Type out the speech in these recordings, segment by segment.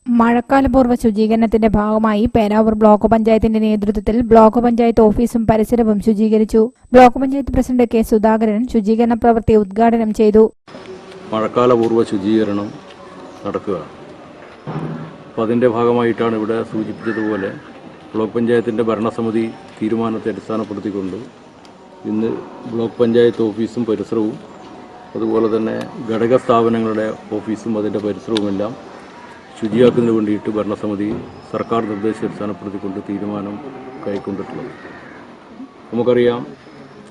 മഴക്കാലപൂർവ്വ ശുചീകരണത്തിന്റെ ഭാഗമായി പേരാവൂർ ബ്ലോക്ക് പഞ്ചായത്തിന്റെ നേതൃത്വത്തിൽ ബ്ലോക്ക് പഞ്ചായത്ത് ഓഫീസും പരിസരവും ശുചീകരിച്ചു. Block panchayat president K Sudhakaran ശുചീകരണ പ്രവൃത്തി ഉദ്ഘാടനം ചെയ്തു. മഴക്കാലപൂർവ്വ ശുചീകരണം നടക്കുകയാണ്. അപ്പോൾ അതിന്റെ ഭാഗമായിട്ടാണ് ഇവിടെ സൂചിപ്പിച്ചതുപോലെ ബ്ലോക്ക് പഞ്ചായത്തിന്റെ ഭരണസമിതി തീരുമാനത്തെ അടിസ്ഥാനപ്പെടുത്തിക്കൊണ്ട് ഇന്ന് ബ്ലോക്ക് പഞ്ചായത്ത് ഓഫീസും പരിസരവും അതുപോലെ തന്നെ ഘടക സ്ഥാപനങ്ങളുടെ ഓഫീസും അതിന്റെ പരിസരവുമെല്ലാം ശുചിയാക്കുന്നതിന് വേണ്ടിയിട്ട് ഭരണസമിതി സർക്കാർ നിർദ്ദേശം അടിസ്ഥാനപ്പെടുത്തിക്കൊണ്ട് തീരുമാനം കൈക്കൊണ്ടിട്ടുള്ളത്. നമുക്കറിയാം,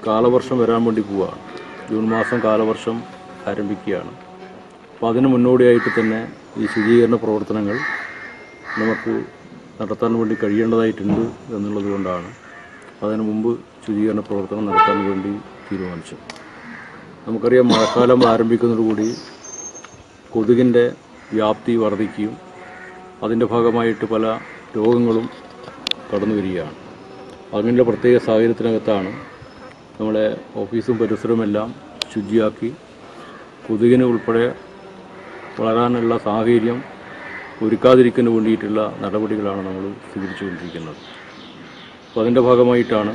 കാലവർഷം വരാൻ വേണ്ടി പോവുകയാണ്. ജൂൺ മാസം കാലവർഷം ആരംഭിക്കുകയാണ്. അപ്പോൾ അതിന് മുന്നോടിയായിട്ട് തന്നെ ഈ ശുചീകരണ പ്രവർത്തനങ്ങൾ നമുക്ക് നടത്താൻ വേണ്ടി കഴിയേണ്ടതായിട്ടുണ്ട് എന്നുള്ളത് കൊണ്ടാണ് അതിനു മുമ്പ് ശുചീകരണ പ്രവർത്തനം നടത്താൻ വേണ്ടി തീരുമാനിച്ചു. നമുക്കറിയാം, മഴക്കാലം ആരംഭിക്കുന്നതോടുകൂടി കൊതുകിൻ്റെ വ്യാപ്തി വർദ്ധിക്കുകയും അതിൻ്റെ ഭാഗമായിട്ട് പല രോഗങ്ങളും കടന്നു വരികയാണ്. അങ്ങനെയുള്ള പ്രത്യേക സാഹചര്യത്തിനകത്താണ് നമ്മളെ ഓഫീസും പരിസരവുമെല്ലാം ശുചിയാക്കി കൊതുകിന് ഉൾപ്പെടെ വളരാനുള്ള സാഹചര്യം ഒരുക്കാതിരിക്കുന്നതിന് വേണ്ടിയിട്ടുള്ള നടപടികളാണ് നമ്മൾ സ്വീകരിച്ചുകൊണ്ടിരിക്കുന്നത്. അപ്പോൾ അതിൻ്റെ ഭാഗമായിട്ടാണ്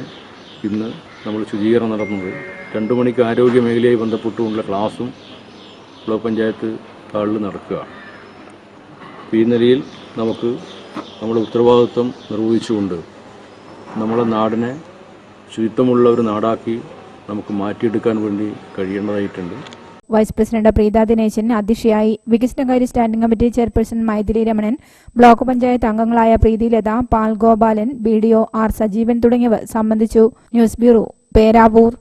ഇന്ന് നമ്മൾ ശുചീകരണം നടത്തുന്നത്. 2 മണിക്ക് ആരോഗ്യ മേഖലയുമായി ബന്ധപ്പെട്ടുള്ള ക്ലാസും ബ്ലോക്ക് പഞ്ചായത്ത് ഹാളിൽ നടക്കുകയാണ്. ഈ നിലയിൽ നമുക്ക് നമ്മുടെ ഉത്തരവാദിത്വം നിർവഹിച്ചുകൊണ്ട് നമ്മുടെ നാടിനെ ശുചിത്വമുള്ള ഒരു നാടാക്കി നമുക്ക് മാറ്റിയെടുക്കാൻ വേണ്ടി കഴിയേണ്ടതായിട്ടുണ്ട്. വൈസ് പ്രസിഡന്റ് പ്രീത ദിനേശൻ അധ്യക്ഷയായി. വികസനകാര്യ standing committee chairperson Mythili Ramanan, block panchayat അംഗങ്ങളായ പ്രീതിലത, പാൽ ഗോപാലൻ, BDO ആർ സജീവൻ തുടങ്ങിയവർ സംബന്ധിച്ചു. News bureau, Peravoor.